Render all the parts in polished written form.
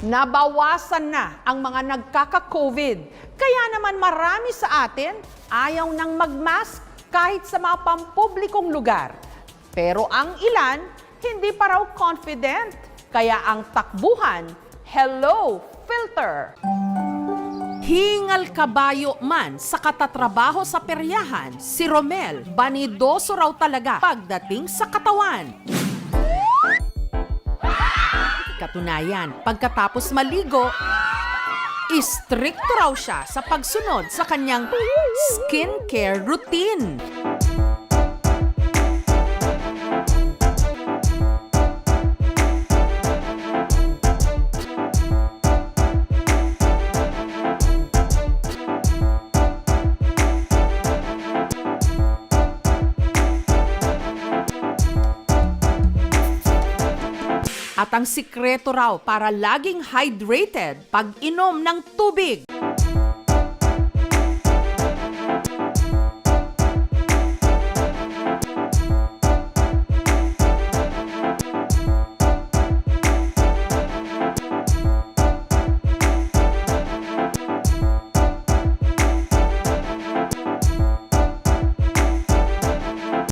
Nabawasan na ang mga nagkaka-COVID. Kaya naman marami sa atin ayaw nang mag-mask kahit sa mga pampublikong lugar. Pero ang ilan, hindi pa raw confident. Kaya ang takbuhan, hello, filter! Hingal kabayo man sa katatrabaho sa peryahan, si Romel, banidoso raw talaga pagdating sa katawan. Katunayan, pagkatapos maligo, istrikto raw siya sa pagsunod sa kanyang skincare routine. At ang sikreto raw para laging hydrated pag-inom ng tubig.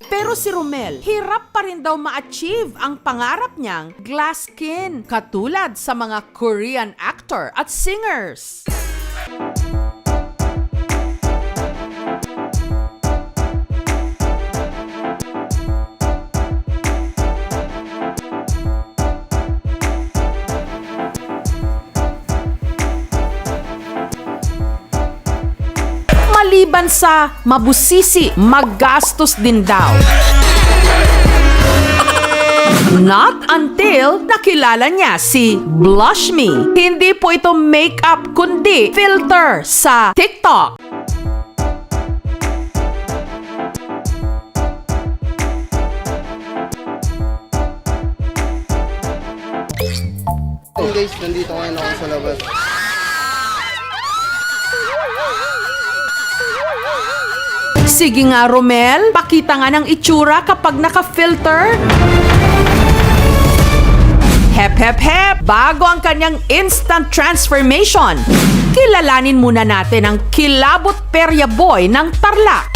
Pero si Romel, hirap pa rin daw ma-achieve ang pangarap niyang glass skin, katulad sa mga Korean actor at singers. Maliban sa mabusisi, maggastos din daw. Not until nakilala niya si Blush Me. Hindi po ito makeup kundi filter sa TikTok. Hey guys, nandito ngayon ako sa labas. Sige nga, Romel, pakita nga ng itsura kapag naka-filter. Hep, hep, hep! Bago ang kanyang instant transformation, kilalanin muna natin ang kilabot perya boy ng Tarlac.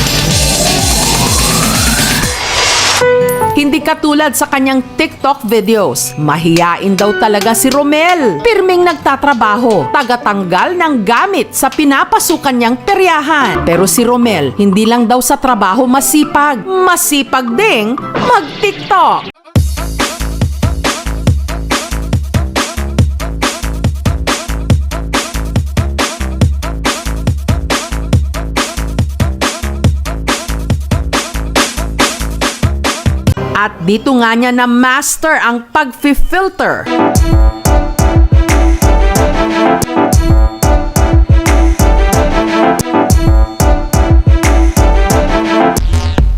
Hindi katulad sa kanyang TikTok videos. Mahiyain daw talaga si Romel. Pirming nagtatrabaho, tagatanggal ng gamit sa pinapasukan niyang peryahan. Pero si Romel, hindi lang daw sa trabaho masipag. Masipag ding mag-TikTok. At dito nga niya na master ang pag-filter.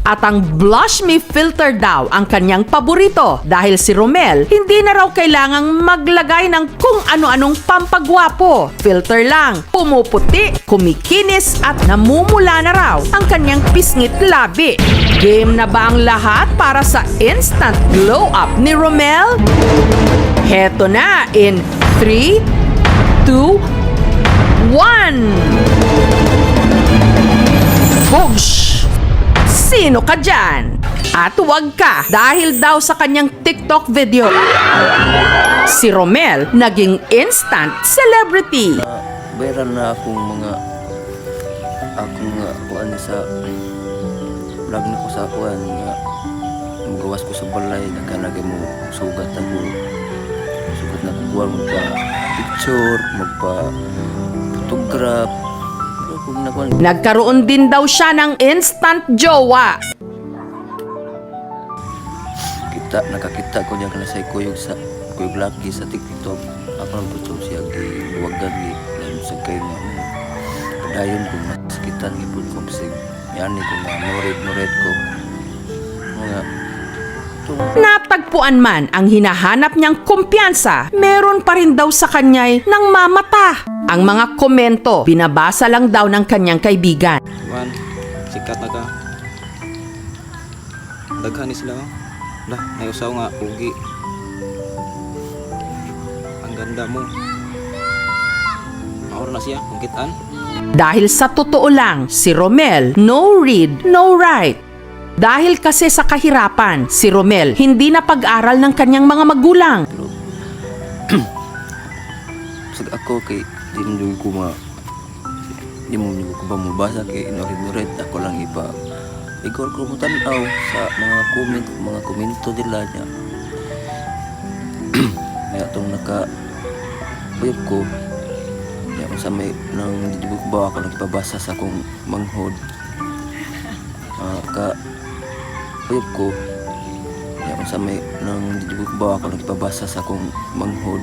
At ang Blush Me filter daw ang kanyang paborito dahil si Romel hindi na raw kailangang maglagay ng kung ano-anong pampagwapo. Filter lang, pumuputi, kumikinis at namumula na raw ang kanyang pisngit labi. Game na ba ang lahat para sa instant glow up ni Romel? Heto na in 3, 2, 1! Boosh! Sino ka dyan? At huwag ka dahil daw sa kanyang TikTok video. Si Romel naging instant celebrity. Bayaran na akong mga kuan sa vlog na ko sa kuan nga magawas ko sa balay nagkanagay mo sugat na kuan magpa picture magpa photograph. Nagkaroon din daw siya ng instant jowa. Nakakita ko niya kana sa kuyog laki sa TikTok. Ako lang gusto siya giwagan ni sa kay nga padayon ko masakitan ni pud ko sig yani ko nga nored ko mga Natagpuan man ang hinahanap niyang kumpiyansa, meron pa rin daw sa kanya'y nang mamata. Ang mga komento, binabasa lang daw ng kanyang kaibigan. Man, sikat na ka. Daghan ni sila. Lah, may usaw nga, ugi. Ang ganda mo. Maura na siya, kung kitaan. Dahil sa totoo lang, si Romel, no read, no write. Dahil kasi sa kahirapan, si Romel hindi na pag-aral ng kanyang mga magulang. Pero sag ako kay di mo ko ba mabasa kay inorit-norit ako lang igor ko mo tanaw sa mga komento nila niya. Kaya itong uyab ko kaya kung sa may nang di ko ba ako nagpabasa sa akong manghod uyab ko kaya kung sa may nang di ko ba ako nagpabasa sa akong manghod.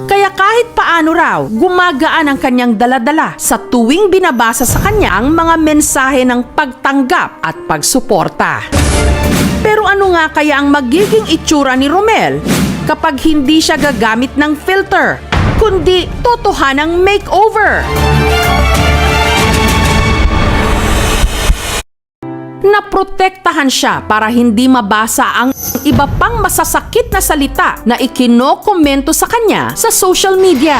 Kaya kahit paano raw, gumagaan ang kanyang daladala sa tuwing binabasa sa kanya ang mga mensahe ng pagtanggap at pagsuporta. Pero ano nga kaya ang magiging itsura ni Romel kapag hindi siya gagamit ng filter, kundi totohanang makeover? Naprotektahan siya para hindi mabasa ang iba pang masasakit na salita na ikinokomento sa kanya sa social media.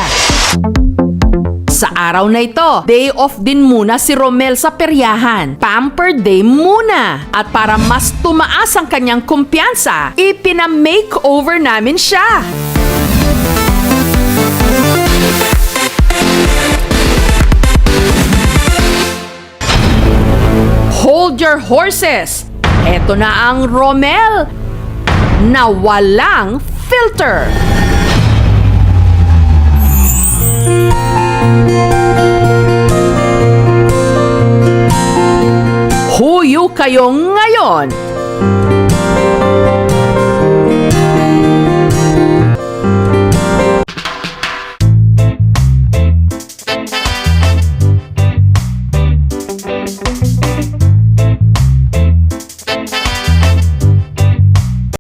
Sa araw na ito, day off din muna si Romel sa peryahan. Pamper day muna. At para mas tumaas ang kanyang kumpiyansa, ipina-makeover namin siya. Hold your horses! Eto na ang Romel na walang filter. Huyo kayong